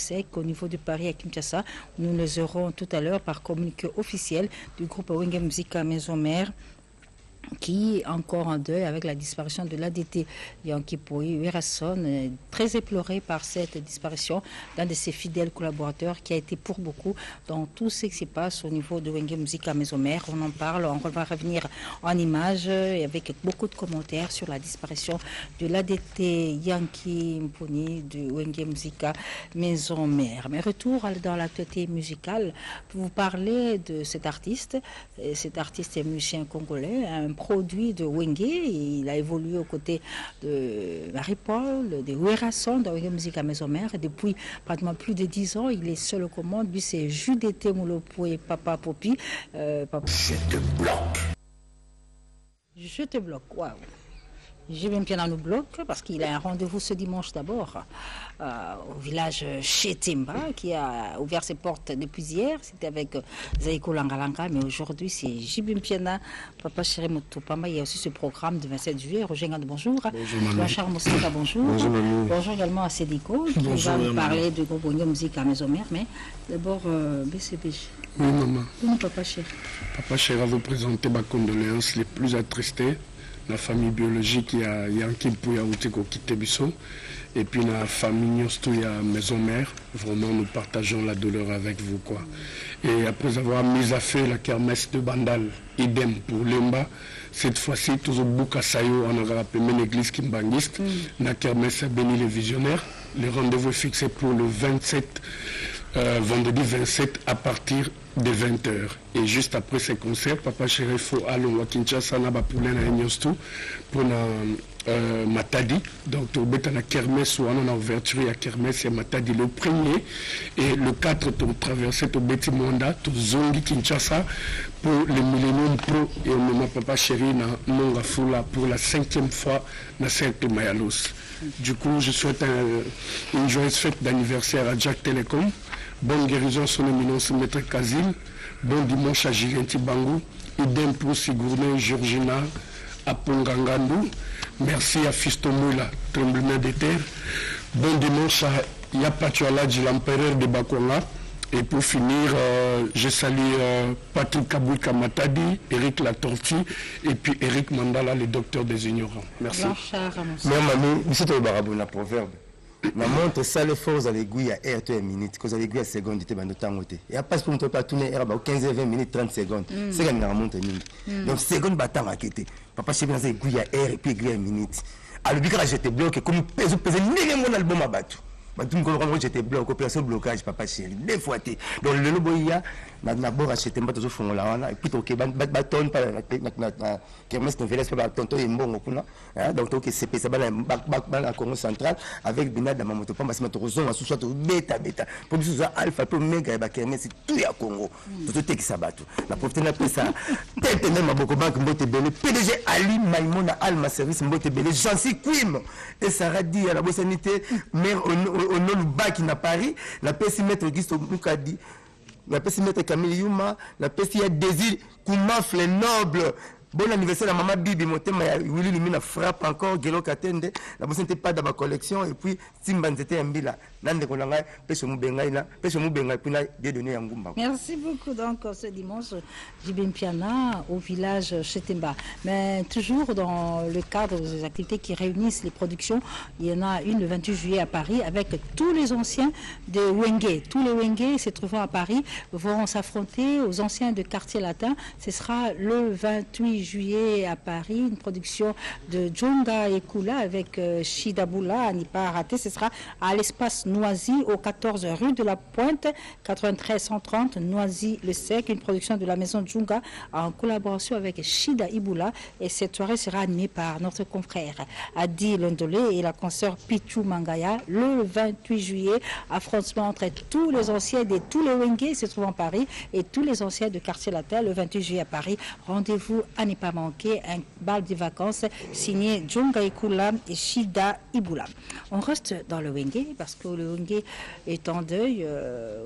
Sec au niveau de Paris à Kinshasa. Nous les aurons tout à l'heure par communiqué officiel du groupe Wenge Musica Maison Mère, qui est encore en deuil avec la disparition de l'ADT Yankipoui Werason, très éploré par cette disparition d'un de ses fidèles collaborateurs qui a été pour beaucoup dans tout ce qui se passe au niveau de Wenge Musica Maison Mère. On en parle, on va revenir en images et avec beaucoup de commentaires sur la disparition de l'ADT Yankee Mponi de Wenge Musica Maison Mère. Mais retour dans l'actualité musicale, pour vous parler de cet artiste. Cet artiste est musicien congolais, un produit de Wenge. Il a évolué aux côtés de Marie-Paul, de Werason dans Wenge Musica Maison Mère. Depuis pratiquement plus de 10 ans, il est seul aux commandes. Lui, c'est Judété Moulopo et Papa Popi. Je te bloque. Je te bloque, waouh. J'ai même bien dans le bloc parce qu'il a un rendez-vous ce dimanche d'abord au village Chetimba qui a ouvert ses portes depuis hier. C'était avec Zaiko Langalanga, mais aujourd'hui c'est Jibim Piana, Papa Chéri Motopama. Il y a aussi ce programme de 27 juillet. Roger Gade, bonjour. Bonjour. Charles Moussaka, bonjour. Bonjour, bonjour également à Sédico qui va nous parler de groupe Wenge Musica Maison Mère. Mais d'abord BCBG. Oui, maman. Oui, Papa Chéri. Papa Chéri va vous présenter ma condoléances les plus attristées. La famille biologique, il y a Yankee Pouya Outiko Kitebiso, et puis la famille Nyosto, il y a Maison Mère. Vraiment, nous partageons la douleur avec vous, quoi. Et après avoir mis à fait la kermesse de Bandal, idem pour Lemba, cette fois-ci, toujours Bukasayo, on a rappelé une église kimbangiste, la kermesse a béni les visionnaires. Le rendez-vous est fixé pour le 27, vendredi 27 à partir de 20h. Et juste après ces concerts, Papa Chéri faut aller à Kinshasa pour Matadi. Donc, on a la kermesse ou on a ouverture à kermesse et Matadi le premier. Et le 4, on traverse au Beti Monda, tout Zongi Kinshasa pour le Millennium Pro. Et on a Papa Chéri na Monga Fula pour la 5e fois dans Cercle Mayalos. Du coup, je souhaite une joyeuse fête d'anniversaire à Jack Telecom. Bonne guérison son éminence Maître Kazil. Bon dimanche à Giganti Bangou. Idem pour Sigourney Georgina à Pongangandou. Merci à Fisto Moula, tremblement de terre. Bon dimanche à Yapatualadji, l'empereur de Bakonga. Et pour finir, je salue Patrick Kabouika Matadi, Eric Latortue et puis Eric Mandala, le docteur des ignorants. Merci. Mère mamie, monsieur Tobarabou, la proverbe. Ma montre ça les forces à l'aiguille à air 2 minutes, cause à l'aiguille à seconde, tu es dans temps côté. Et après pour ne pas tourner air 15-20 minutes 30 secondes. C'est quand même montre minute. Donc seconde battant à quitter. Papa chez dans aiguille à air et puis aiguille à minute. À l'ubique j'étais bloqué comme pèse mon album à battre. J'étais bloqué, opération blocage, Papa Chéri. Deux fois, donc le loboya, d'abord acheté un bateau au fond là, et puis ok, bâton, pas la kermesse de Vélez, pas tonton et bon, donc ok, c'est ça, la Congo centrale, avec Bina dans ma moto, pas ma moto, à sous-soit bêta, pour que ce soit alpha, pour méga, et kermesse, tout est à Congo, tout est qui s'abattu. La profité n'a pas ça, tête même à beaucoup banque, Mbote Belé, PDG Ali Maïmona Alma Service, Mbote Belé, Jancy Quim, et Sarah dit à la bonne sanité, mère au nom Baki na Paris, la pessimètre Auguste Moukadi, la pessimètre Camille Yuma, la pessimètre Désir Koumafle Noble. Bon anniversaire à Maman Bibi, mon thème, Willy Lumina frappe encore, Gelo Katende, la bonne n'était pas dans ma collection, et puis Simban c'était un bila, Nande Kolanga, Pêche Moubengaïna, Pêche Moubengaï, puis là, des données en Gumba. Merci beaucoup, donc, ce dimanche, Jibim Piana, au village Chetimba. Mais toujours dans le cadre des activités qui réunissent les productions, il y en a une le 28 juillet à Paris, avec tous les anciens de Wenge. Tous les Wenge se trouvant à Paris vont s'affronter aux anciens de Quartier Latin. Ce sera le 28 juillet à Paris, une production de Djonga et Kula avec Shida Boula, à n'y pas rater. Ce sera à l'espace Noisy, au 14 rue de la Pointe, 93 130 Noisy-le-Sec, une production de la maison Djonga en collaboration avec Shida Iboula. Et cette soirée sera animée par notre confrère Adi Londolé et la consoeur Pichou Mangaya. Le 28 juillet, affrontement entre tous les anciens de tous les Wenge se trouvent en Paris et tous les anciens de Quartier Latin. Le 28 juillet à Paris, rendez-vous à n'y pas manquer, un bal de vacances signé Djonga Ikula et Shida Ibula. On reste dans le Wenge parce que le Wenge est en deuil.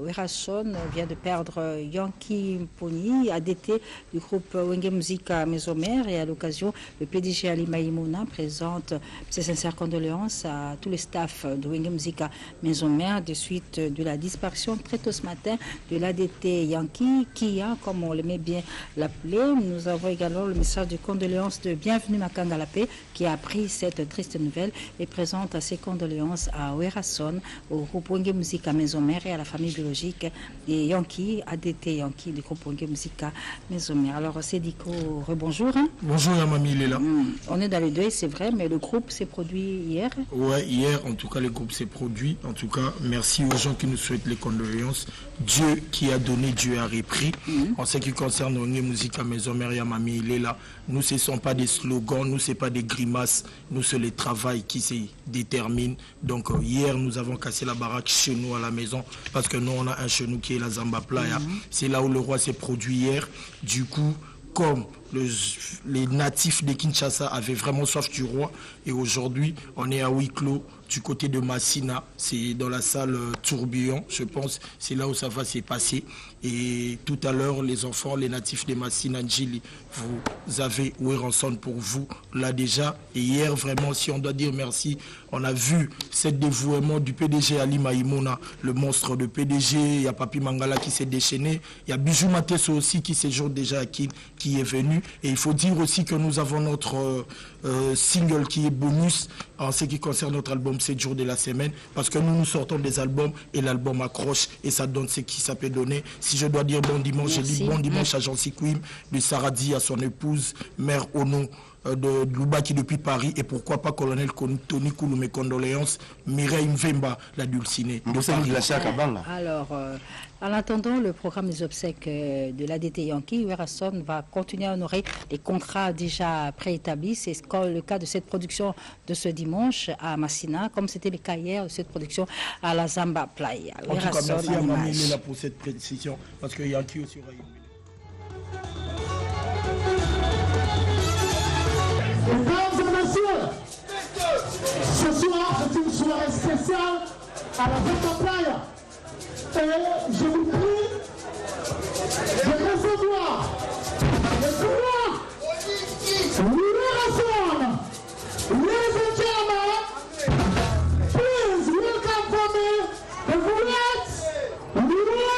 Werason vient de perdre Yankee Pony, ADT du groupe Wenge Musica Mesomer, et à l'occasion, le PDG Ali Maïmouna présente ses sincères condoléances à tous les staffs de Wenge Musica Mesomer de suite de la disparition très tôt ce matin de l'ADT Yankee, qui a, comme on l'aimait bien l'appeler. Nous avons également le message de condoléances de Bienvenue Makanga Lapé, qui a appris cette triste nouvelle et présente ses condoléances à Werason, au groupe Wenge Musica Mesomer et à la famille biologique des Yankee, ADT Yankee du groupe Wenge Musica Mesomer. Alors, Sédico, rebonjour. Bonjour, Yamami, il est là. On est dans le deuil, c'est vrai, mais le groupe s'est produit hier. Ouais, hier, en tout cas, le groupe s'est produit. En tout cas, merci aux gens qui nous souhaitent les condoléances. Dieu qui a donné, Dieu a repris. En ce qui concerne Wenge Musica Mesomer, Yamami, il est là. Nous, ce ne sont pas des slogans, nous, ce n'est pas des grimaces. Nous, c'est le travail qui se détermine. Donc, hier, nous avons cassé la baraque chez nous à la maison parce que nous, on a un chez nous qui est la Zamba Playa. C'est là où le roi s'est produit hier. Du coup, comme les natifs de Kinshasa avaient vraiment soif du roi, et aujourd'hui, on est à huis clos du côté de Massina, c'est dans la salle Tourbillon, je pense, c'est là où ça va se passer. Et tout à l'heure, les enfants, les natifs de Massina, Njili, vous avez Werason pour vous, là déjà. Et hier, vraiment, si on doit dire merci, on a vu ce dévouement du PDG Ali Maïmouna, le monstre de PDG, il y a Papi Mangala qui s'est déchaîné, il y a Bijou Matesso aussi qui séjourne déjà à qui est venu. Et il faut dire aussi que nous avons notre single qui est bonus en ce qui concerne notre album 7 jours de la semaine, parce que nous sortons des albums et l'album accroche et ça donne ce qui ça peut donner. Si je dois dire bon dimanche, je dis bon dimanche à Jean Sikwim, de Saradi à son épouse, mère Ono, de Lubaki depuis Paris, et pourquoi pas colonel Tony Koulou, mes condoléances, Mireille Mvemba, la dulcinée de Paris. Alors, en attendant le programme des obsèques de l'ADT Yankee, Werason va continuer à honorer les contrats déjà préétablis. C'est le cas de cette production de ce dimanche à Massina, comme c'était le cas hier de cette production à la Zamba Playa. En tout cas, merci à Mamie, il est là pour cette précision, parce que Yankee aussi aura une... Mesdames et messieurs, ce soir c'est une soirée spéciale à la Zamba Playa. Et je vous prie de recevoir le pouvoir, Werason. Ladies and gentlemen, please welcome for me the great Werason.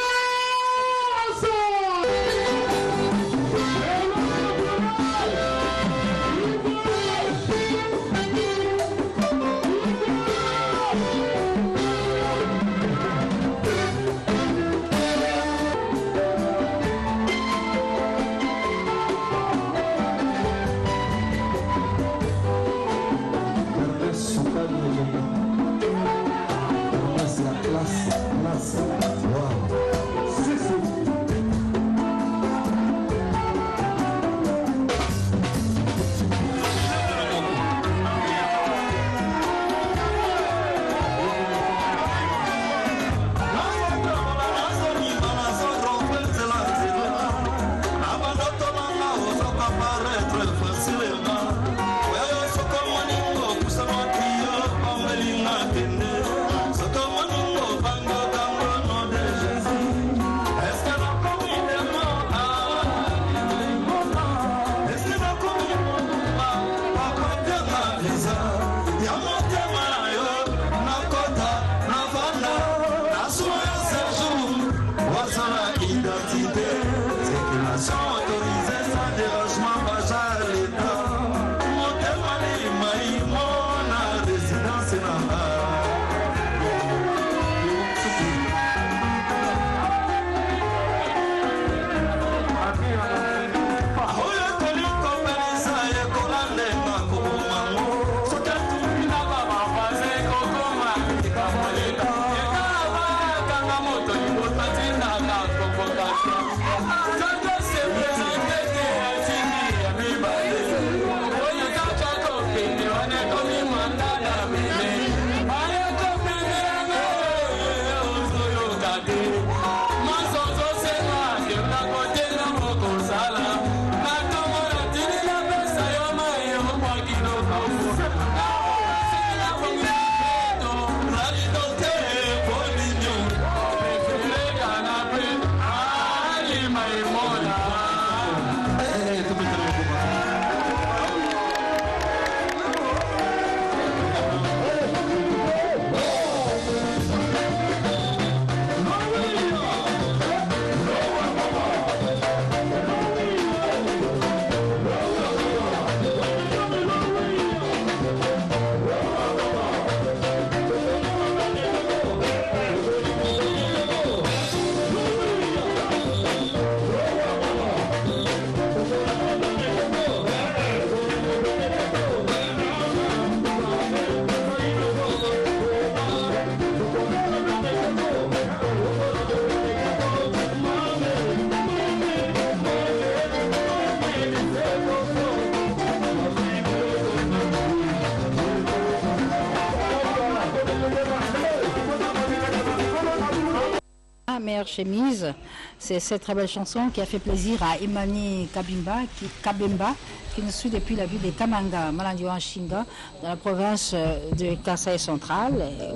Kinshasa, meilleure chemise. C'est cette très belle chanson qui a fait plaisir à Imani Kabemba, qui nous suit depuis la ville de Kamanga, Malandiouan Shinga, dans la province de Kasaï central.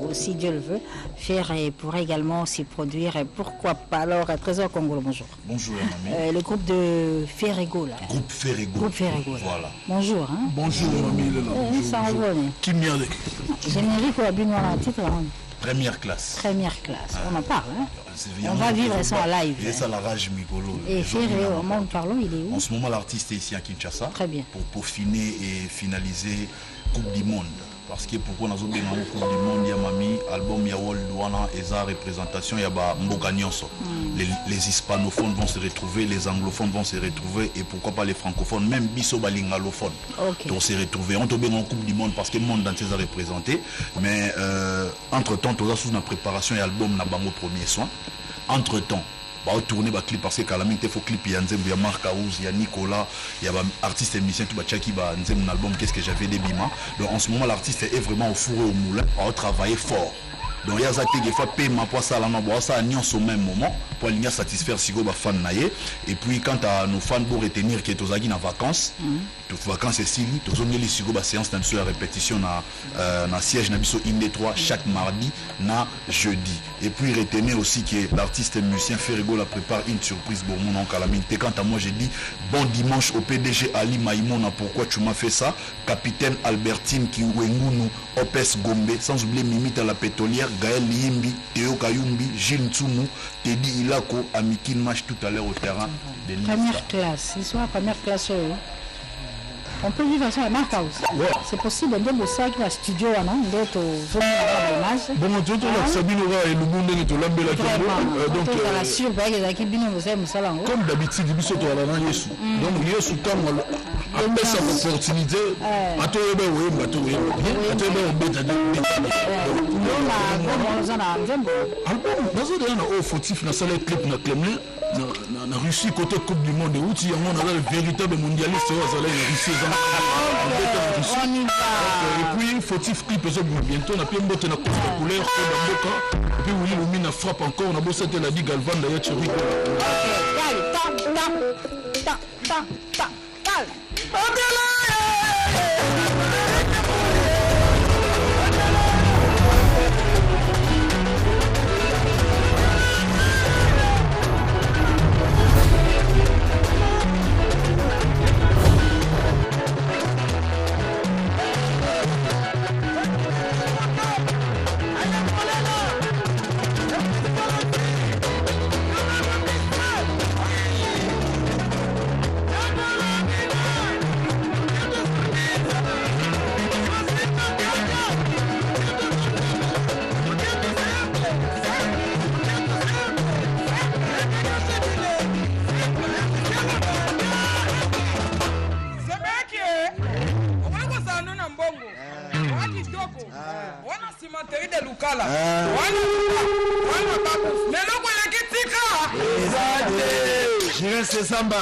Aussi, Dieu le veut, faire et pourrait également s'y produire. Et pourquoi pas. Alors, Trésor Congolo, bonjour. Bonjour, mamie. Le groupe de Ferrego, là. Groupe Ferrego. Groupe Ferrego. Voilà. Bonjour. Hein? Bonjour, mamie. Ça Bonjour. Qui m'y a dit? Générique ou abîme dans le titre, hein? Première classe. Première classe, on en parle. Hein? On va va vivre ça en live. Et ça, la rage Migolo. Et Ferré, au monde parlons, il est où? En ce moment, l'artiste est ici à Kinshasa. Très bien. Pour peaufiner et finaliser Coupe du Monde. Parce que pourquoi nous avons bien la Coupe du Monde, il y a Mami, album, il y a World Douana, et sa représentation, il y a Mboka Nyonso. Les hispanophones vont se retrouver, les anglophones vont se retrouver, et pourquoi pas les francophones, même Bisso Balingalophones. Donc se retrouver. On tombe en Coupe du Monde parce que le monde entier a représenté. Mais entre-temps, tout ça sous la préparation et l'album n'a pas mon premier soin. Entre-temps, on va tourner le clip parce que Calamine, il faut clip, il y a Nzembo, il y a Marc Aouz, il y a Nicolas, il y a artiste et musicien, tout le qui va Nzembo mon album, qu'est-ce que j'avais des bima. Donc en ce moment, l'artiste est vraiment au four et au moulin, on travailler fort. Donc il y a des fois paiement pour ça, ça a au même moment pour aller satisfaire si go fan naie. Et puis quand nos fans pour retenir que tous en vacances, toutes vacances c'est si tous on les si go séance dans la répétition na siège na biso inde 3 chaque mardi na jeudi. Et puis retenez aussi que l'artiste et musicien Ferrego la prépare une surprise pour mon oncle Calamité. Quant à moi j'ai dit bon dimanche au PDG Ali Maïmona, pourquoi tu m'as fait ça? Capitaine Albertine Kiwengunu Opes Gombe, sans oublier Mimite à la pétrolière, Gaël Yimbi, Théo Kayumbi, Gilles Ntsumu, Teddy Ilako, Amikin Match tout à l'heure au terrain. Première classe, ce soir première classe. On peut vivre ça à Marc House. C'est possible, on donne ça qui est studio, non? D'autres zones à l'image. Bon, tu as Sabine et le monde est au Lambé la donc, la surveille des équipes, comme d'habitude, il y a Yesu. Donc, Yesu, quand on a cette opportunité, à toi, na Russie côté Coupe du Monde où il y a un véritable mondialiste en Russie. Et puis fautif clip bientôt on a plein de couleurs et puis oui on a frappe encore on a bossé de la Ligue Galvan d'ailleurs tu rigoles. C'est Samba.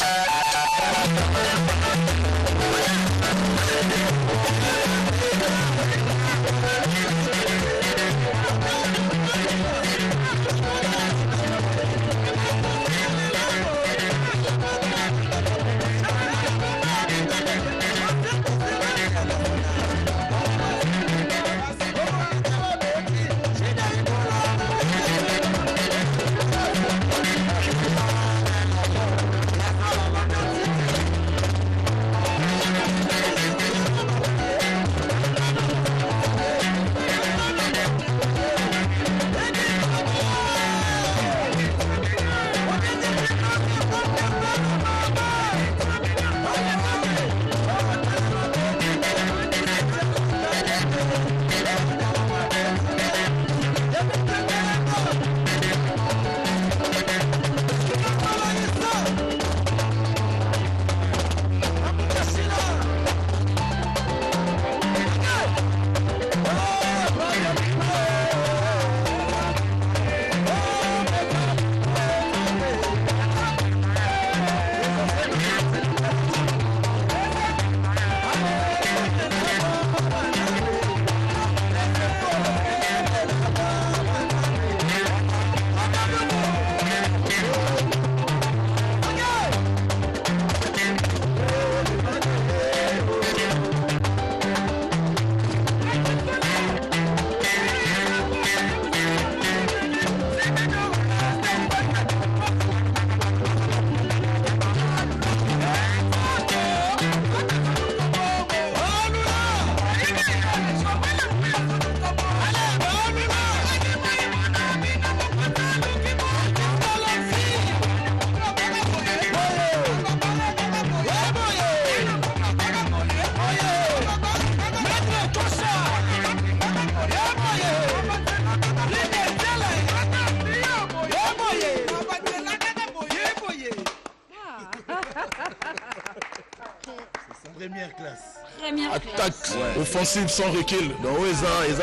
offensive sans recul. Donc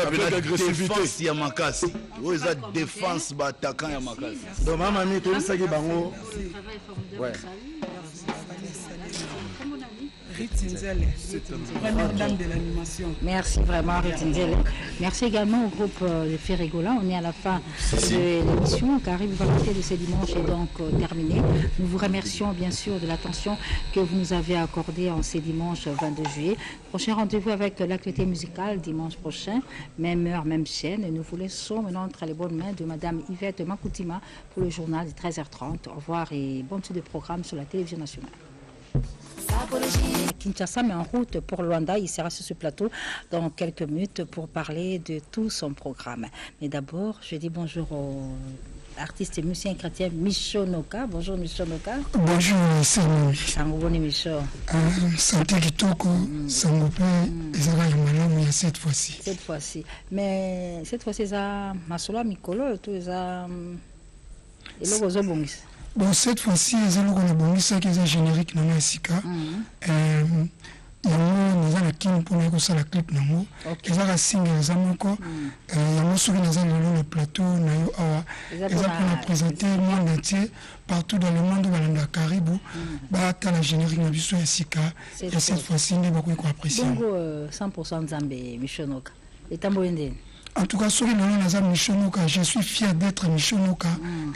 Avec agressivité. défense ya makasi. Oza défense ba attaquant ya makasi. Donc maman mi to ça ki bango. Ouais. Première dame de l'animation. Merci vraiment, Ritinzele. Merci également au groupe de Ferrigola. On est à la fin de l'émission. Car Rivalité de ce dimanche est donc terminée. Nous vous remercions bien sûr de l'attention que vous nous avez accordée en ce dimanche 22 juillet. Prochain rendez-vous avec l'actualité musicale dimanche prochain. Même heure, même chaîne. Et nous vous laissons maintenant entre les bonnes mains de Madame Yvette Makoutima pour le journal de 13h30. Au revoir et bonne suite de programme sur la télévision nationale. Kinshasa met en route pour Luanda. Il sera sur ce plateau dans quelques minutes pour parler de tout son programme. Mais d'abord, je dis bonjour au artiste et musicien chrétien Micho Noka. Bonjour Micho Noka. Bonjour Seigneur. Sangoboni Micho. Santé Kitoko, Sangopé, Ezara Malamu ya cette fois-ci. Cette fois-ci. Mais cette fois-ci, ça Masola Mikolo, tout ça. Et le Rozo Bongis. Bon, cette fois-ci, les élèves ont bon, ça qui est générique dans la SICA. Il y a un team pour nous la clip nango. Il y a un single les amis encore. Il y a un sur le plateau, ils ont présenté le monde entier partout dans le monde où on a Caribou. Bah, t'as la générique dans la SICA. Et cette fois-ci, on va beaucoup apprécier. Donc 100% Zambé, Michonoka. Et Tamboindé. En tout cas, sur le nom Michonoka, je suis fier d'être Michonoka.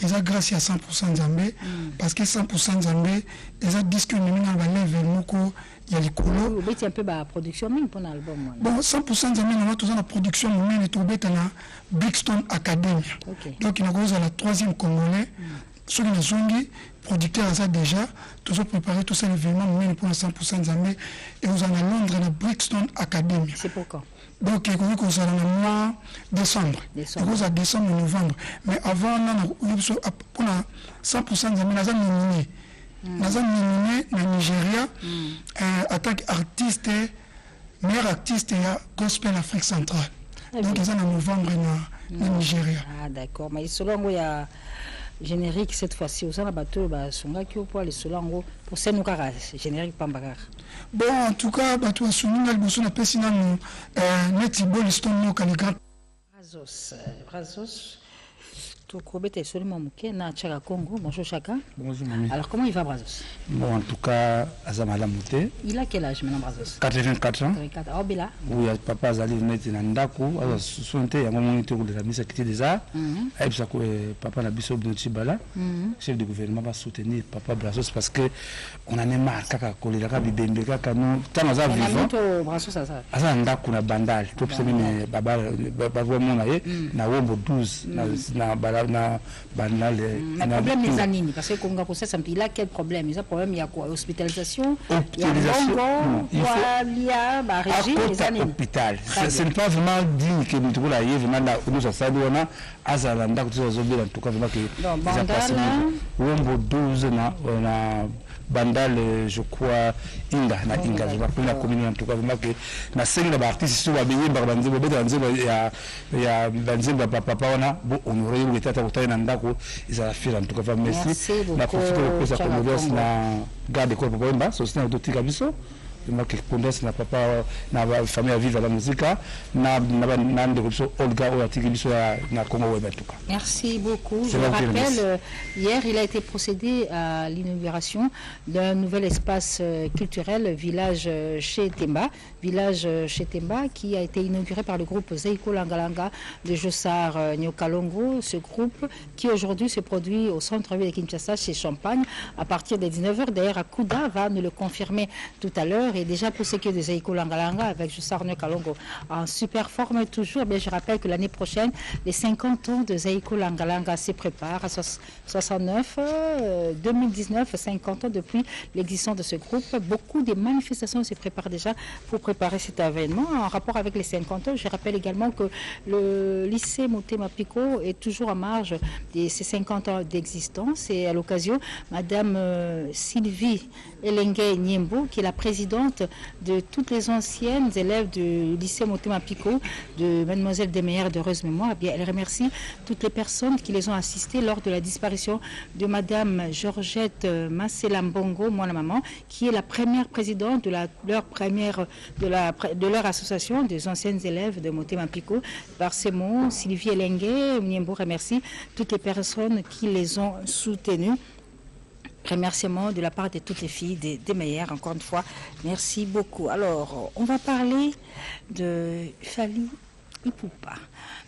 Et ça grâce à 100% Zambé. Parce que 100% Zambé, ils ont dit que nous avons levé Moko, il y a les couleurs. Vous avez un peu de production même pour l'album. Bon, 100% Zambé, nous avons tous la production, nous avons trouvé dans la Brixton Academy. Donc, il y a la 3e Congolais. Sur les Zongi, producteur a ça déjà, tous ont préparé tout ça l'événement, nous pour la 100% Zambé. Et nous allons à Londres, la Brixton Academy. C'est pour quand? Donc, il y a le mois décembre. Il y a décembre et novembre. Mais avant, pour la 100% Zambé, nous avons nominé. Nous avons nominé le Nigeria, attaque artiste, meilleur artiste et gospel Afrique centrale. Donc, ils sont en novembre dans le Nigeria. Ah, d'accord. Mais selon il y a générique cette fois-ci, au sein de la bateau, songa qui au poil et selon pour Senukara, générique Pambakar. Bon, en tout cas, bateau à Sununga, le bousson a passé dans le Netibo, l'histoire de Kaligraph. Brazos. Est seulement na Tchaka Congo. Bonjour Chaka. Bonjour Mami. Alors comment il va Brazos? Bon, en tout cas, Azamala Mouté. Il a quel âge maintenant Brazos? 84 ans. 84 ans. Bila. Oui, papa Azali net na ndako, aza sonte ya mama nité de la mise activité des arts. Et puis ça papa na biso de Chibala, chef de gouvernement va soutenir papa Brazos parce que on en est marre kaka kolera ka bibembe kaka no tana za vivant. Brazos ça. Aza ndako na bandal. Tout ça mais baba vraiment na wombo 12 na na banal le problème des années parce que Congo pour ça il a quel problème? Il a problème il y a quoi? Hospitalisation, il y a régime les années hôpital. Ce n'est pas vraiment digne que nous trouvons là vraiment là nous ça doit na azalanda que ça en tout cas vraiment que ça passe wombo 12 na bandal je crois inga na inga je m'appelle la commune en tout cas vraiment que na scène la artiste sur ba benye ba banze ba banze ya banze ba papa wana bo honorer le tata utana ndako isa fira en tout cas merci na profiter de ça comme na garde corps pour bamba so c'est d'autres kabiso donc condosse na papa na famille à vivre la musique na ndeko biso Olga Oatiki biso na Congo web en tout cas. Merci beaucoup. Je rappelle hier il a été procédé à l'inauguration d'un nouvel espace culturel village chez Temba qui a été inauguré par le groupe Zeiko Langalanga de Jossar Nyokalongo, ce groupe qui aujourd'hui se produit au centre-ville de Kinshasa chez Champagne à partir des 19h. D'ailleurs Akuda va nous le confirmer tout à l'heure. Et déjà pour ce qui est de Zeiko Langalanga avec Jossar Nyokalongo en super forme toujours, je rappelle que l'année prochaine les 50 ans de Zeiko Langalanga se préparent à 69, 2019, 50 ans depuis l'existence de ce groupe. Beaucoup de manifestations se préparent déjà pour préparer cet événement en rapport avec les 50 ans. Je rappelle également que le lycée Motema Pico est toujours en marge de ces 50 ans d'existence et à l'occasion, Madame Sylvie Elengue Niembo, qui est la présidente présidente de toutes les anciennes élèves du lycée Motema Pico, de Mademoiselle Desmeyer d'heureuse mémoire. Bien, elle remercie toutes les personnes qui les ont assistées lors de la disparition de Madame Georgette Masselambongo, moi la maman, qui est la première présidente de leur association des anciennes élèves de Motema Pico. Par ces mots, Sylvie Elengue Mniembo remercie toutes les personnes qui les ont soutenues. Remerciements de la part de toutes les filles des meilleures, encore une fois. Merci beaucoup. Alors, on va parler de Fally Ipupa.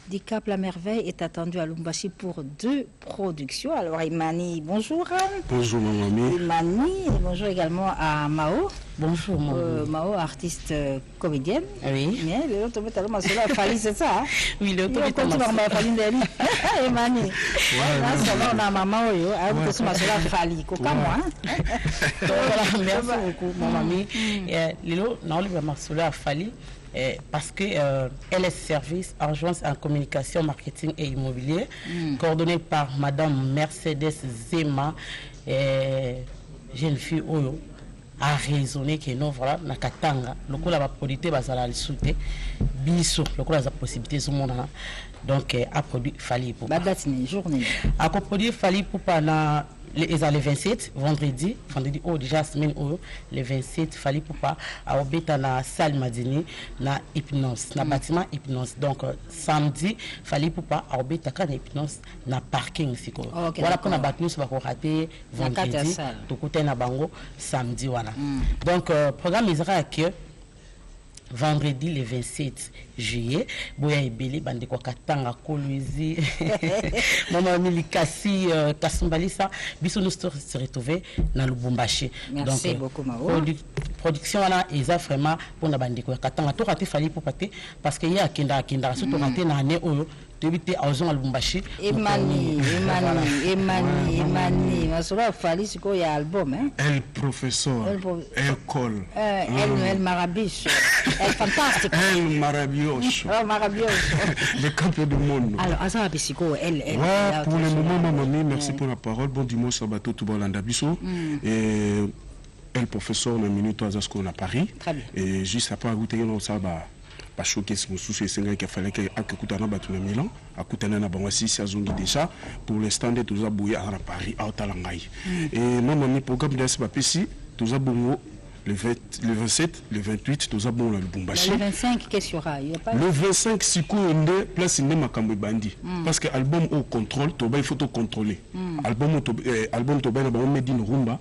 Dicap La Merveille est attendu à Lumbashi pour 2 productions. Alors, Imani, bonjour. Bonjour, mamie. Imani, bonjour également à Mao. Bonjour, Mao, artiste comédienne. Oui. Mais le autre tellement cela Fally, c'est ça. Hein? Oui, le autre normal Fally Ndeli. Imani. Là, c'est là maman yo, ah vous sommes cela Fally koka moi. Merci beaucoup, mon mamie. Lilo, non, le Marcela Fally. Parce qu'elle est service agence en communication, marketing et immobilier, coordonnée par Madame Mercedes Zema, jeune fille Oyo, a raisonné que non, voilà, na katanga, le coup la produit basala le soute, biso, le coup la possibilité sur monde donc a produit Fally Ipupa. Badatine journée. A produit Fally Ipupa na les 27 vendredi déjà semaine le 27 Fally Ipupa a obéta na salle Madini na hypnose na bâtiment hypnose donc samedi Fally Ipupa a obéta na hypnose na parking siko voilà pour na batnus ba ko rater vendredi to côté na bango samedi wana donc programme Israël que vendredi le 27 juillet boya ebele bande kwa katanga kolwezi mama milikasi kasumbalisa biso nous se retrouver dans Lubumbashi. Merci donc beaucoup Mao. Production là eza vraiment pour na bande kwa katanga to raté Fally Ipupa parce que ya kinda surtout raté na année oyo débité à Ozon Lubumbashi. Emani masura Fally siko ya album hein. El professeur, El Col, El Marabiche, El fantastique. El Marabios. Oh Marabios. Le campion du monde. Alors Azara Bisiko, elle. Pour le moment, mamie, merci pour la parole. Bon dimanche, sabato, tout bolanda biso. Et El professeur, on a minute à Zasko à Paris. Très bien. Et juste après, vous avez ça, pas choqué ce monsieur c'est qu'il fallait que akutana batuna Milan akutana na bango si azongi déjà pour l'instant de tous abouya à Paris à Talangai et même ami programme de SPPC tous abongo le 27 le 28 tous abongo le Lubumbashi le 25 qu'est-ce qu'il y aura le 25 siku ende place inde makambo bandi parce que album au contrôle to il faut to contrôler album to ba na bango Medine Rumba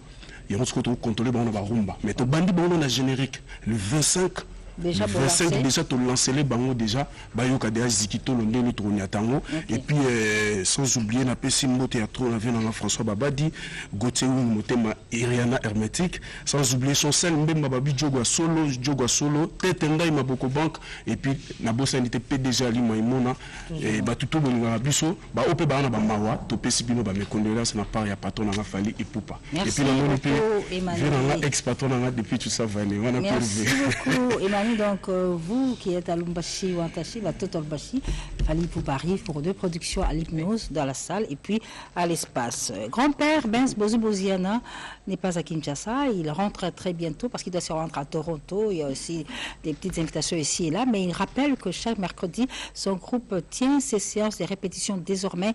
il y a ce que to contrôler bango na ba rumba mais to bandi bango na générique le 25 déjà le 25 déjà tu lancé les bango déjà bayoka déjà zikito londe ni tourner tango et puis sans oublier na pesi mo théâtre on avait dans François Babadi Gauthier Motema Iriana Hermétique sans oublier son sel mbemba babi jogo solo tete ngai maboko bank et puis na bossa n'était PDG ali maimona et ba tuto bolinga biso ba opé ba na ba mawa to pesi bino ba me condoléances na part ya patron na Fally Ipupa et puis na moni pe venanga ex patron na depuis tout ça va aller on a merci beaucoup Emmanuel. Donc vous qui êtes à Lumbashi ou Antachi, la Total Bashi, Fally Ipupa arrive pour 2 productions à l'hypnose dans la salle et puis à l'espace. Grand-père Benz Boziboziana n'est pas à Kinshasa, il rentre très bientôt parce qu'il doit se rendre à Toronto. Il y a aussi des petites invitations ici et là, mais il rappelle que chaque mercredi, son groupe tient ses séances de répétition désormais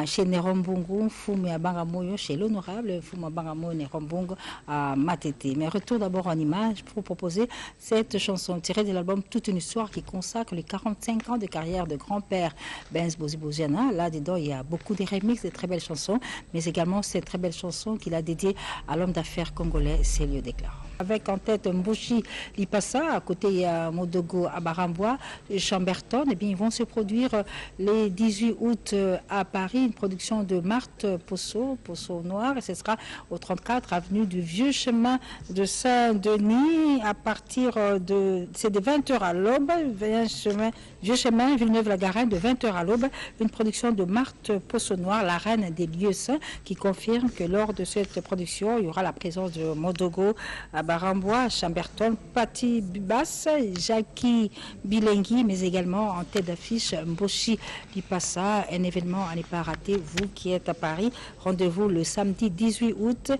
chez Nerombungu, Fumu à Bangamoyo, chez l'honorable Fumu à Bangamoyo, Nerombungu à Matete. Mais retour d'abord en image pour proposer cette chanson tirée de l'album Toute une histoire qui consacre les 45 ans de carrière de grand-père Benz Boziboziana. Là-dedans, il y a beaucoup de remixes, de très belles chansons, mais également cette très belle chanson qu'il a dédiée à l'homme d'affaires congolais Célio Déclarant. Avec en tête Mbushi Lipassa, à côté il y a Modogo Abarambois, Chamberton, et bien ils vont se produire les 18 août à Paris, une production de Marthe Posso Noir, et ce sera au 34 avenue du Vieux Chemin de Saint-Denis à partir de 20h à l'aube, 20 chemin Vieux Chemin, Villeneuve-la-Garenne, de 20h à l'aube. Une production de Marthe Possonnoir, la reine des lieux saints, qui confirme que lors de cette production, il y aura la présence de Modogo, Barambois, Chamberton, Patti Bubas, Jackie Bilengui, mais également en tête d'affiche Mboshi Lipassa. Un événement à ne pas rater, vous qui êtes à Paris. Rendez-vous le samedi 18 août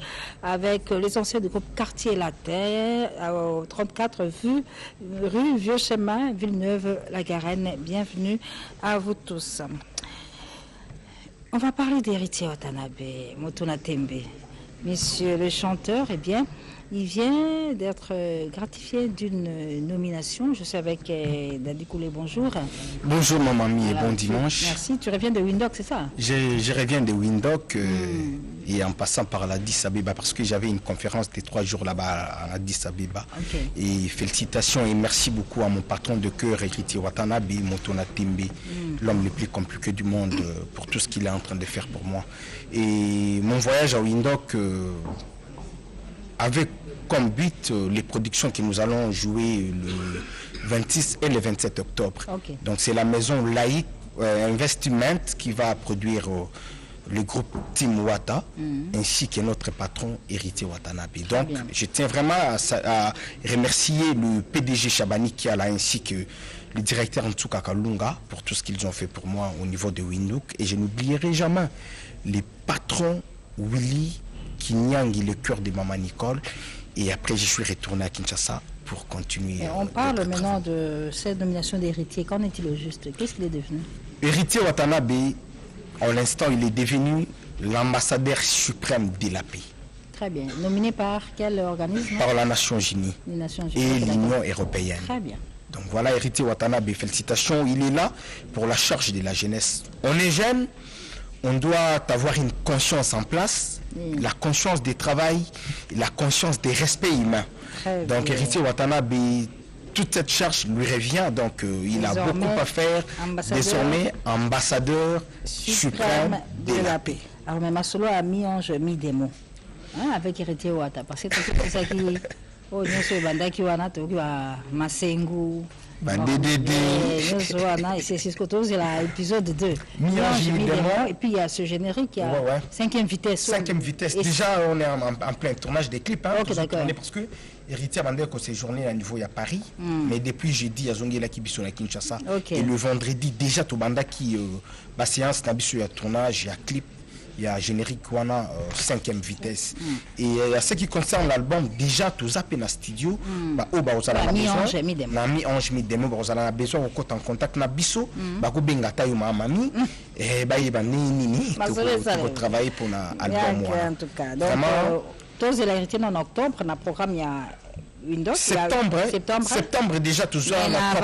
avec les anciens du groupe Quartier Latin au 34 rue Vieux Chemin, Villeneuve-la-Garenne. Bienvenue à vous tous. On va parler d'Héritier Watanabe, Motuna Tembe. Monsieur le chanteur, eh bien, il vient d'être gratifié d'une nomination. Je suis avec Dadi Koulé, bonjour. Bonjour ma mamie et bon dimanche. Merci, tu reviens de Windhoek, c'est ça? Je reviens de Windhoek et en passant par l'Addis Abeba parce que j'avais une conférence de 3 jours là-bas à l'Addis Abeba. Okay. Et félicitations et merci beaucoup à mon patron de cœur, Héritier Watanabe, Motuna Tembe, l'homme le plus compliqué du monde pour tout ce qu'il est en train de faire pour moi. Et mon voyage à Windhoek avec comme but les productions que nous allons jouer le 26 et le 27 octobre. Okay. Donc c'est la maison laïque Investment qui va produire le groupe Team Wata ainsi que notre patron Héritier Watanabe. Donc je tiens vraiment à remercier le PDG Chabani Kiala ainsi que le directeur Ntsuka Kalunga pour tout ce qu'ils ont fait pour moi au niveau de Windhoek. Et je n'oublierai jamais les patrons Willy Kinyangi, le cœur de Maman Nicole. Et après, je suis retourné à Kinshasa pour continuer. Et on parle maintenant de cette nomination d'Héritier. Qu'en est-il au juste? Qu'est-ce qu'il est devenu? Héritier Watanabe, en l'instant, il est devenu l'ambassadeur suprême de la paix. Très bien. Nominé par quel organisme? Par la Nations Unies et l'Union européenne. Très bien. Donc voilà, Héritier Watanabe, félicitations. Il est là pour la charge de la jeunesse. On est jeune, on doit avoir une conscience en place, la conscience du travail, la conscience des respects humains. Donc Héritier Watanabe, toute cette charge lui revient, donc il a beaucoup à faire. Désormais, ambassadeur suprême de la paix. Alors, même Masolo a mis ange, mis des mots avec Héritier Wata, parce que c'est ça qui oh, nous sommes bandaki wana to kiwa masengu. C'est ce que tu c'est l'épisode 2. Et puis il y a ce générique qui a 5e vitesse. 5e vitesse. Déjà, on est en plein tournage des clips. Ok, d'accord. Parce que Héritier Bandé a séjourné à niveau à Paris, mais depuis jeudi, à Zongela Kibiso à Kinshasa. Et le vendredi, déjà, tout banda qui séance Nabiso à tournage, il y a clip. Il y a générique wana 5e vitesse. Et à ce qui concerne l'album, déjà tout ça dans studio, mi-ange mi-demo, on a besoin de en contact na biso, bako benga tayo ma mami, et bah il va ni pour travailler pour l'album. En tout cas, donc tous les héritiers en octobre, on a programme il y a septembre déjà tout ça on n'a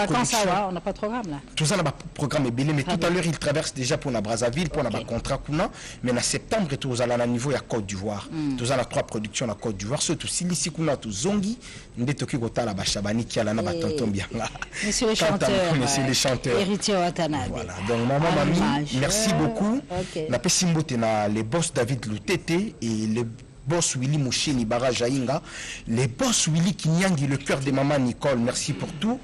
pas de programme là. Tout ça on a pas programme belé mais tout à l'heure il traverse déjà pour la Brazzaville pour la contrat kuna mais en septembre tout ça à niveau à Côte d'Ivoire. Tout ça 3 productions à Côte d'Ivoire surtout si kuna tout zongi ndetoki kota la Chabani qui a la ba tonton bien là. Monsieur le chanteur Héritier Watanabe. Voilà. Donc maman mamie merci beaucoup. Na pesimbote na les boss David Lutete et le boss Willy Moucheni Barra Jainga, les boss Willy Kinyangi, le cœur de maman Nicole, merci pour tout.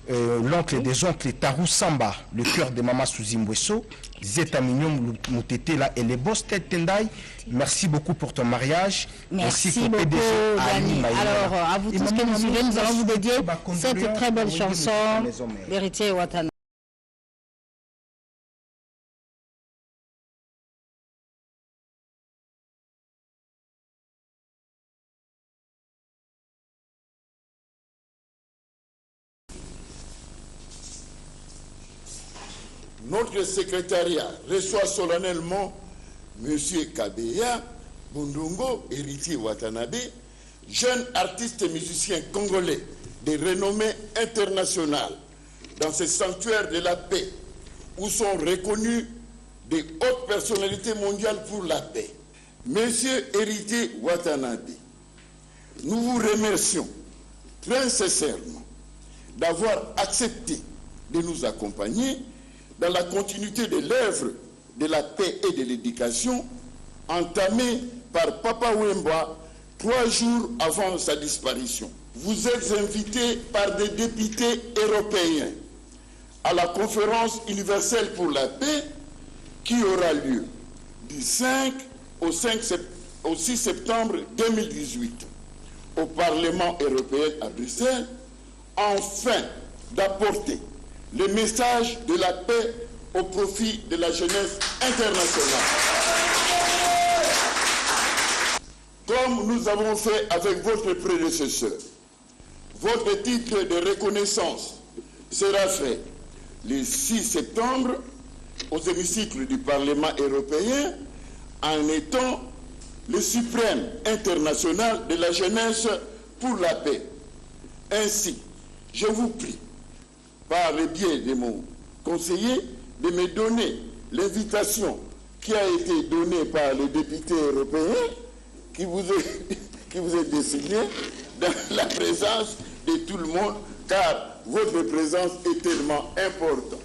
L'oncle des oncles Tarou Samba, le cœur de maman Souzimbwesso, Zeta Mignon Moutete là et les boss Ted Tendai, merci beaucoup pour ton mariage. Merci beaucoup Dani. Alors à vous tous qui nous suivez, nous allons vous dédier cette très belle chanson, l'Héritier Watanabe. Notre secrétariat reçoit solennellement M. Kabeya Bundungo, Héritier Watanabe, jeune artiste et musicien congolais de renommée internationale dans ce sanctuaire de la paix où sont reconnus des hautes personnalités mondiales pour la paix. Monsieur Héritier Watanabe, nous vous remercions très sincèrement d'avoir accepté de nous accompagner dans la continuité de l'œuvre de la paix et de l'éducation entamée par Papa Wemba 3 jours avant sa disparition. Vous êtes invité par des députés européens à la conférence universelle pour la paix qui aura lieu du 5 au 6 septembre 2018 au Parlement européen à Bruxelles, afin d'apporter le message de la paix au profit de la jeunesse internationale. Comme nous avons fait avec votre prédécesseur, votre titre de reconnaissance sera fait le 6 septembre aux hémicycles du Parlement européen en étant le suprême international de la jeunesse pour la paix. Ainsi, je vous prie, par le biais de mon conseiller, de me donner l'invitation qui a été donnée par le député européen qui vous est désigné dans la présence de tout le monde, car votre présence est tellement importante.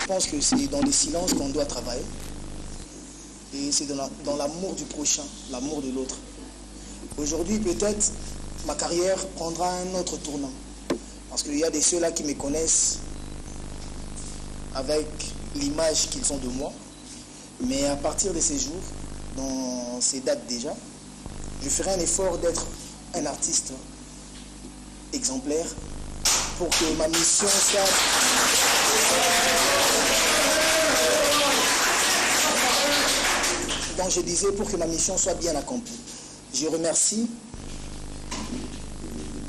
Je pense que c'est dans les silences qu'on doit travailler. Et c'est dans l'amour du prochain, l'amour de l'autre. Aujourd'hui, peut-être, ma carrière prendra un autre tournant. Parce qu'il y a des ceux-là qui me connaissent avec l'image qu'ils ont de moi. Mais à partir de ces jours, dans ces dates déjà, je ferai un effort d'être un artiste exemplaire pour que ma mission soit... Donc je disais, pour que ma mission soit bien accomplie. Je remercie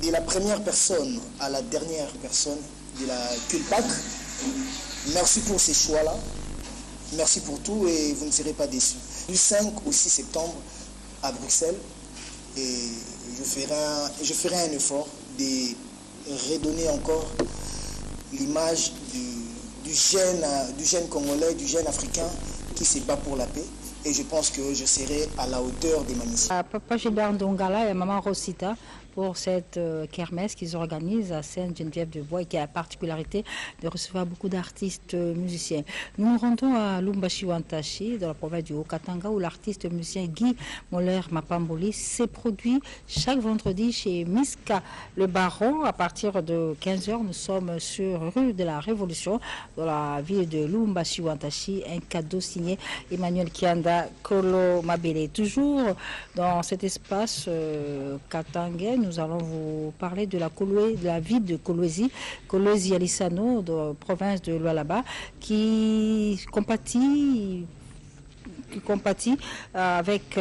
de la première personne à la dernière personne de la CULPAC. Merci pour ces choix-là. Merci pour tout et vous ne serez pas déçus. Du 5 au 6 septembre à Bruxelles, et je ferai un effort de redonner encore l'image du jeune Congolais, du jeune Africain qui se bat pour la paix. Et je pense que je serai à la hauteur de ma mission. Papa Gilbert Ndongala et Maman Rosita pour cette kermesse qu'ils organisent à Sainte-Geneviève-de-Bois et qui a la particularité de recevoir beaucoup d'artistes musiciens. Nous nous rendons à Lubumbashi-Wantashi, dans la province du Haut-Katanga, où l'artiste musicien Guy Moller Mapamboli s'est produit chaque vendredi chez Miska le Baron. À partir de 15h, nous sommes sur rue de la Révolution, dans la ville de Lubumbashi-Wantashi. Un cadeau signé Emmanuel Kianda Kolo Mabele. Toujours dans cet espace katangais, nous allons vous parler de la ville de Kolwezi Alisano, de province de Lualaba, qui compatit avec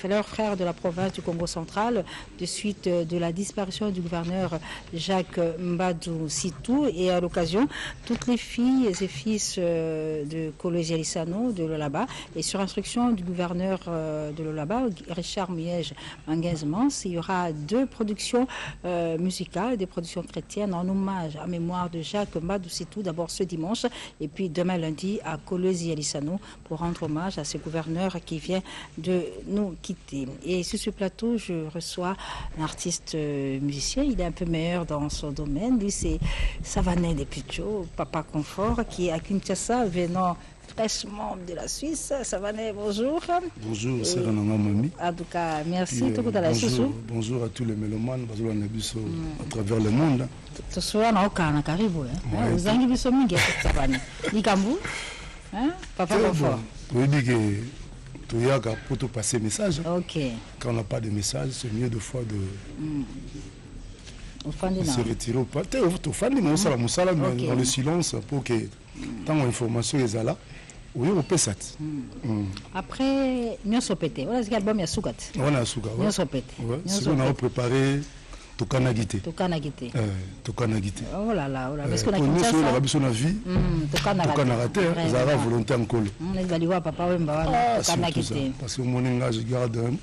leurs frères de la province du Congo central de suite de la disparition du gouverneur Jacques Mbadou Sitou, et à l'occasion toutes les filles et fils de Kolwezi Alisano de Lualaba, et sur instruction du gouverneur de Lualaba, Richard Miège Manguez-Mans, il y aura 2 productions musicales, des productions chrétiennes en hommage à mémoire de Jacques Mbadou Sitou, d'abord ce dimanche et puis demain lundi à Kolwezi Alisano pour rendre hommage à ce gouverneur qui vient de nous quitter. Et sur ce plateau, je reçois un artiste musicien. Il est un peu meilleur dans son domaine. Lui, c'est Savané Depucho, Papa Confort, qui est à Kinshasa, venant fraîchement de la Suisse. Savané, bonjour. Bonjour, c'est Rananga Mami. En tout cas, merci. Bonjour à tous les mélomanes à travers le monde. Papa Confort. Oui, que tu y as pour te passer message. Ok. Quand on n'a pas de message, c'est mieux de fois de se retirer au pas. Tu es dans le silence pour que tant l'information est là. Oui, on peut ça. Après, nous sommes pétés. Voilà ce album est Sougat. On a Sougat. Nous sommes pétés. Si on a préparé. Tokanagité. Oh là là, parce qu'on a quitté ça. On a vie. Tokanagité. Zara volonté en col. Parce que mon engagement, je garde un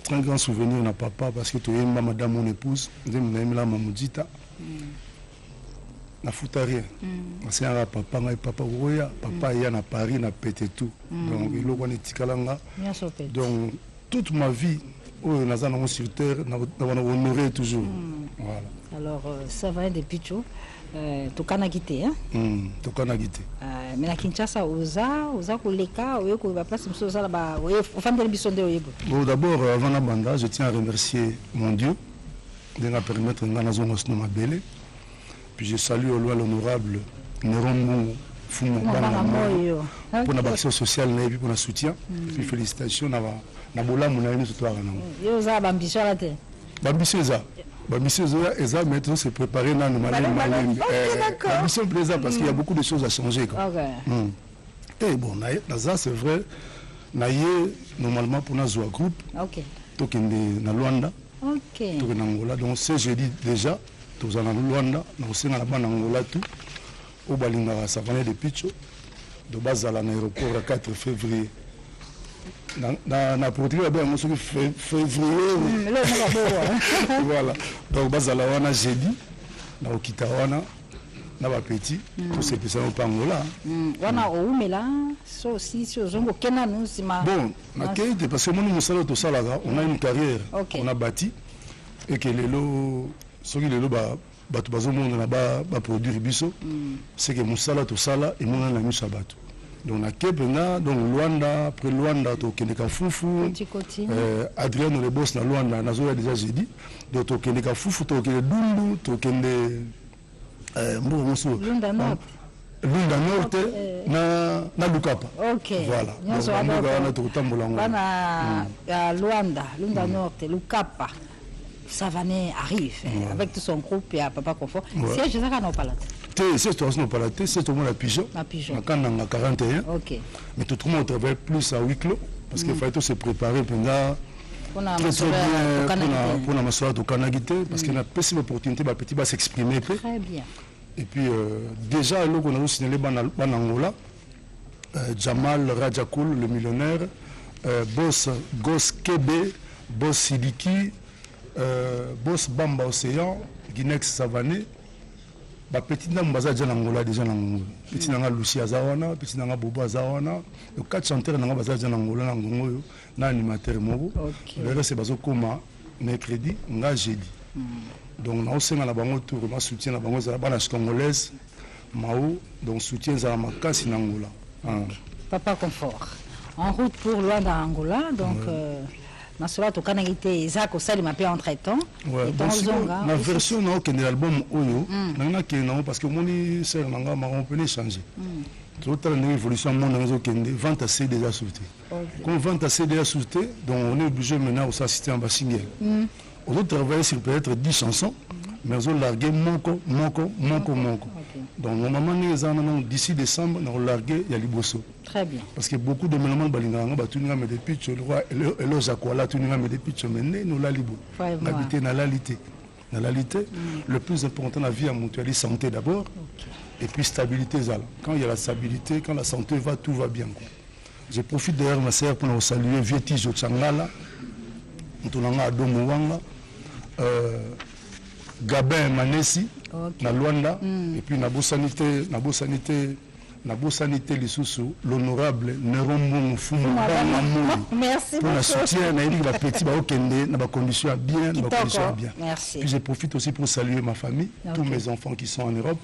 très grand souvenir na papa parce que tu es madame mon épouse, je m'aime la mamoudita. na futa rien. C'est un papa ngai papa oya papa ya na Paris na pété tout. Donc il a une tikalanga. Donc toute ma vie oh na zana sur terre na honorer toujours. Voilà. Alors ça va de Picho tokana gité hein. Tokana gité. Mais na Kinshasa oza koleka oyo ko ba place mso za ba oyo famille bisonde oyebo. Bon d'abord avant la banda, je tiens à remercier mon Dieu de nous permettre ngana zongo sino mabele. Puis je salue au loin l'honorable Nerombo Fumo pour la action sociale et pour le soutien. Puis félicitations na bola mona une histoire na. Yo za bambition la te. Bambition eza maintenant se préparer na malem. Bambition plaisant parce qu'il y a beaucoup de choses à changer quoi. Et bon ça c'est vrai naye normalement pour notre groupe. OK. Tokende na Luanda. OK. Tokende Angola donc ce jeudi déjà tous en Luanda nous sommes na bana Angola tout au balinga savane de Picho de base à l'aéroport le 4 février. Na produit bien moi février. Voilà. Donc base à la wana jeudi na okitawana na ba petit tout c'est ça au Angola. Wana oumela so si zongo kena nous sima. Bon, nakete parce que moi nous sala to sala on a une carrière on a bâti et que lelo soki lelo bato bazomona na ba produire biso c'est que musala to sala et mona na miso bato. Donc na kepenga donc Luanda après Luanda to kendeka fufu Adriano le boss na Luanda na zo déjà j'ai dit donc to kendeka fufu to kende dundu to kende mbo muso Lunda Norte na Lukapa. OK. Voilà. Donc wana to tambola ngo. Bana Lunda Norte Lukapa. Savané arrive avec tout son groupe et à Papa Confort. C'est je sais qu'on n'a pas là. C'est toi on pas là, c'est tout le monde à Pigeon. À Pigeon. Quand on a 41. OK. Mais tout le monde travaille plus à huis clos parce qu'il fallait tout se préparer pendant pour la masoura de Kanagité parce qu'il a pas si l'opportunité de petit s'exprimer. Très bien. Et puis déjà là on a signalé Banangola Jamal Rajakoul le millionnaire boss Gos Kebe boss Sidiki boss Bamba Océan Guinex Savané ba petit ndam baza déjà Angola déjà na Angola petit nanga Lucie Azawana petit nanga Bobo Azawana le quatre chanteurs nanga baza déjà na Angola na Ngongo yo na animateur mobo le reste bazo koma mercredi nga jeudi donc na osenga na bango tour ma soutien na bango za bana congolaise mao donc soutien za makasi na Angola. Papa Confort en route pour Luanda Angola donc Masola to kanagité Isaac Osali m'a pas entre-temps. La version de l'album Oyo, parce que mon sœur nanga m'a on peut changer. Toute une évolution mon réseau kende vente à CD déjà sorti. Quand vente à CD déjà sorti, donc on est obligé maintenant de s'assister en single. On doit travailler sur peut-être 10 chansons, mais on larguer monko. Donc normalement d'ici décembre on larguer il y a Liboso. Très bien. Parce que beaucoup de mélomanes balinganga batuninga me depuis le roi et le jacola tuninga me depuis mené nous la libo. L'habiter na lalité. Na lalité, le plus important dans la vie à mutualité santé d'abord et puis stabilité zala. Quand il y a la stabilité, quand la santé va, tout va bien. Je profite d'ailleurs ma sœur pour nous saluer Vieti Jochangala, Ntunanga Adomouanga, Gabin Manesi, na Luanda, et puis Nabo Sanité, Lissousou, l'honorable Nerombo Fumo. Merci pour le soutien, na éli ba petit ba okende na ba conditions bien, na ba conditions bien. Merci. Puis je profite aussi pour saluer ma famille, tous mes enfants qui sont en Europe,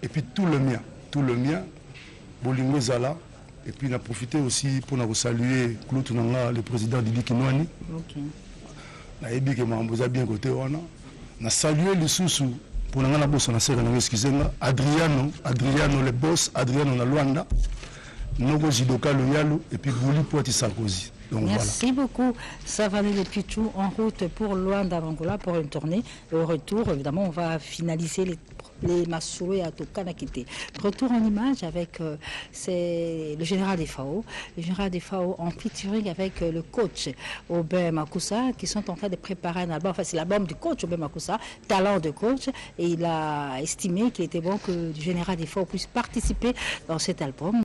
et puis tout le mien, Bolingo Zala. Et puis, on a profité aussi pour nous saluer Claude Nanga, le président Didi Kinouani. On a bien côté. On a salué les sous pour nous Adriano le boss, Adriano na Luanda, Nogo Jidoka Loyalo et puis Bouli Poiti Sarkozy. Donc, merci beaucoup. Savané de Pichou en route pour Luanda, Angola pour une tournée. Et au retour, évidemment, on va finaliser les Masoué à Tokanakité. Retour en image avec c'est le général des FAO. Le général des FAO en featuring avec le coach Aubin Makusa qui sont en train de préparer un album. Enfin, c'est l'album du coach Aubin Makusa, talent de coach. Et il a estimé qu'il était bon que le général des FAO puisse participer dans cet album.